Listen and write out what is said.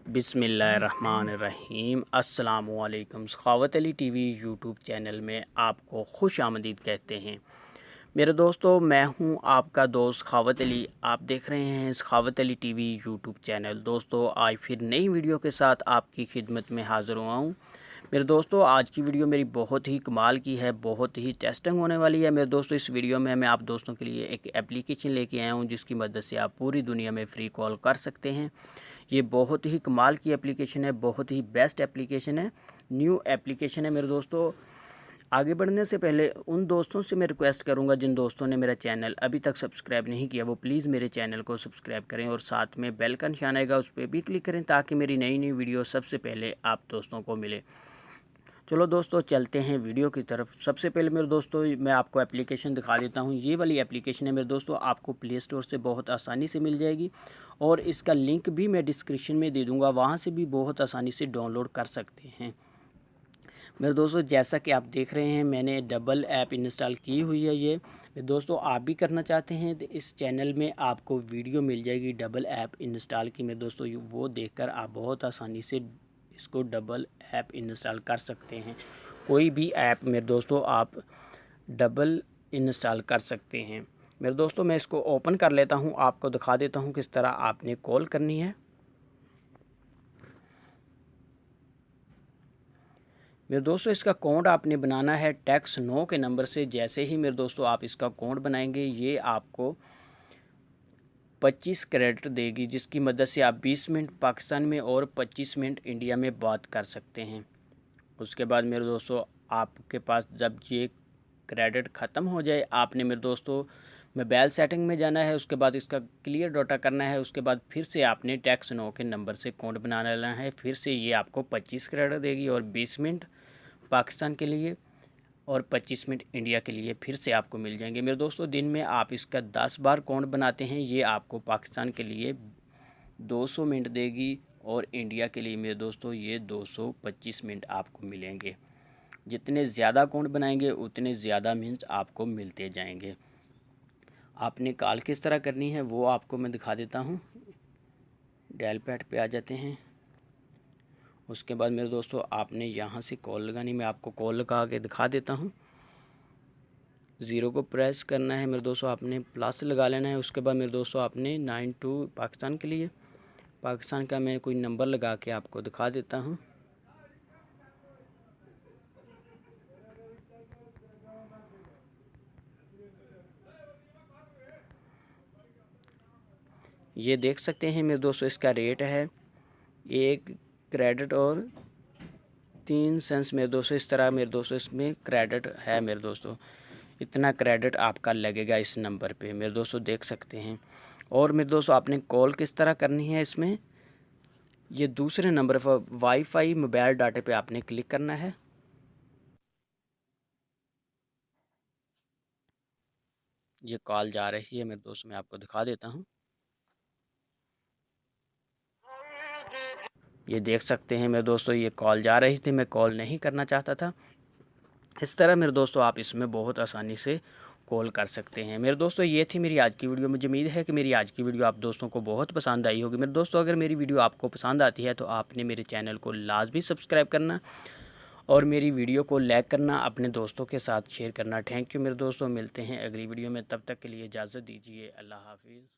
बिस्मिल्लाहिर्रहमानिर्रहीम। अस्सलामुअलैकुम। सखावत Ali TV YouTube channel में आपको खुश आमदीद कहते हैं। मेरे दोस्तों, मैं हूं आपका दोस्त सखावत अली। आप देख रहे हैं सखावत अली टीवी यूट्यूब चैनल। दोस्तों, आज फिर नई वीडियो के साथ आपकी खिदमत में हाज़िर हुआ हूँ। मेरे दोस्तों, आज की वीडियो मेरी बहुत ही कमाल की है, बहुत ही टेस्टिंग होने वाली है। मेरे दोस्तों, इस वीडियो में मैं आप दोस्तों के लिए एक एप्लीकेशन लेके आया हूँ जिसकी मदद से आप पूरी दुनिया में फ़्री कॉल कर सकते हैं। ये बहुत ही कमाल की एप्लीकेशन है, बहुत ही बेस्ट एप्लीकेशन है, न्यू एप्लीकेशन है। मेरे दोस्तों, आगे बढ़ने से पहले उन दोस्तों से मैं रिक्वेस्ट करूंगा जिन दोस्तों ने मेरा चैनल अभी तक सब्सक्राइब नहीं किया, वो प्लीज़ मेरे चैनल को सब्सक्राइब करें और साथ में बेल का निशान आएगा, उस पर भी क्लिक करें ताकि मेरी नई नई वीडियो सबसे पहले आप दोस्तों को मिले। चलो दोस्तों, चलते हैं वीडियो की तरफ। सबसे पहले मेरे दोस्तों, मैं आपको एप्लीकेशन दिखा देता हूँ। ये वाली एप्लीकेशन है मेरे दोस्तों, आपको प्ले स्टोर से बहुत आसानी से मिल जाएगी और इसका लिंक भी मैं डिस्क्रिप्शन में दे दूँगा, वहाँ से भी बहुत आसानी से डाउनलोड कर सकते हैं। मेरे दोस्तों, जैसा कि आप देख रहे हैं, मैंने डबल ऐप इंस्टॉल की हुई है। ये मेरे दोस्तों, आप भी करना चाहते हैं तो इस चैनल में आपको वीडियो मिल जाएगी डबल ऐप इंस्टॉल की। मेरे दोस्तों, वो देखकर आप बहुत आसानी से इसको डबल ऐप इंस्टॉल कर सकते हैं। कोई भी ऐप मेरे दोस्तों आप डबल इंस्टॉल कर सकते हैं। मेरे दोस्तों, मैं इसको ओपन कर लेता हूं, आपको दिखा देता हूं किस तरह आपने कॉल करनी है। मेरे दोस्तों, इसका कोड आपने बनाना है टैक्स 9 के नंबर से। जैसे ही मेरे दोस्तों आप इसका कोड बनाएंगे, ये आपको 25 क्रेडिट देगी, जिसकी मदद से आप 20 मिनट पाकिस्तान में और 25 मिनट इंडिया में बात कर सकते हैं। उसके बाद मेरे दोस्तों, आपके पास जब ये क्रेडिट ख़त्म हो जाए, आपने मेरे दोस्तों मोबाइल सेटिंग में जाना है, उसके बाद इसका क्लियर डाटा करना है। उसके बाद फिर से आपने टैक्स 9 के नंबर से कोड बनाना लेना है। फिर से ये आपको 25 क्रेडिट देगी और 20 मिनट पाकिस्तान के लिए और 25 मिनट इंडिया के लिए फिर से आपको मिल जाएंगे। मेरे दोस्तों, दिन में आप इसका 10 बार कोड बनाते हैं, ये आपको पाकिस्तान के लिए 200 मिनट देगी और इंडिया के लिए मेरे दोस्तों ये 225 मिनट आपको मिलेंगे। जितने ज़्यादा कोड बनाएंगे उतने ज़्यादा मिनट आपको मिलते जाएंगे। आपने कॉल किस तरह करनी है वो आपको मैं दिखा देता हूँ। डायल पैड पे आ जाते हैं। उसके बाद मेरे दोस्तों, आपने यहाँ से कॉल लगानी, मैं आपको कॉल लगा के दिखा देता हूँ। 0 को प्रेस करना है मेरे दोस्तों, आपने प्लस लगा लेना है। उसके बाद मेरे दोस्तों, आपने 92 पाकिस्तान के लिए, पाकिस्तान का मैं कोई नंबर लगा के आपको दिखा देता हूँ। ये देख सकते हैं मेरे दोस्तों, इसका रेट है 1 क्रेडिट और 3 सेंस मेरे दोस्तों। इस तरह मेरे दोस्तों इसमें क्रेडिट है। मेरे दोस्तों, इतना क्रेडिट आपका लगेगा इस नंबर पे, मेरे दोस्तों देख सकते हैं। और मेरे दोस्तों, आपने कॉल किस तरह करनी है इसमें, ये दूसरे नंबर पर वाईफाई मोबाइल डाटे पे आपने क्लिक करना है। ये कॉल जा रही है मेरे दोस्त, मैं आपको दिखा देता हूँ। ये देख सकते हैं मेरे दोस्तों, ये कॉल जा रही थी, मैं कॉल नहीं करना चाहता था। इस तरह मेरे दोस्तों आप इसमें बहुत आसानी से कॉल कर सकते हैं। मेरे दोस्तों, ये थी मेरी आज की वीडियो। मुझे उम्मीद है कि मेरी आज की वीडियो आप दोस्तों को बहुत पसंद आई होगी। मेरे दोस्तों, अगर मेरी वीडियो आपको पसंद आती है तो आपने मेरे चैनल को लाजमी सब्सक्राइब करना और मेरी वीडियो को लाइक करना, अपने दोस्तों के साथ शेयर करना। थैंक यू मेरे दोस्तों, मिलते हैं अगली वीडियो में। तब तक के लिए इजाज़त दीजिए। अल्लाह हाफिज़।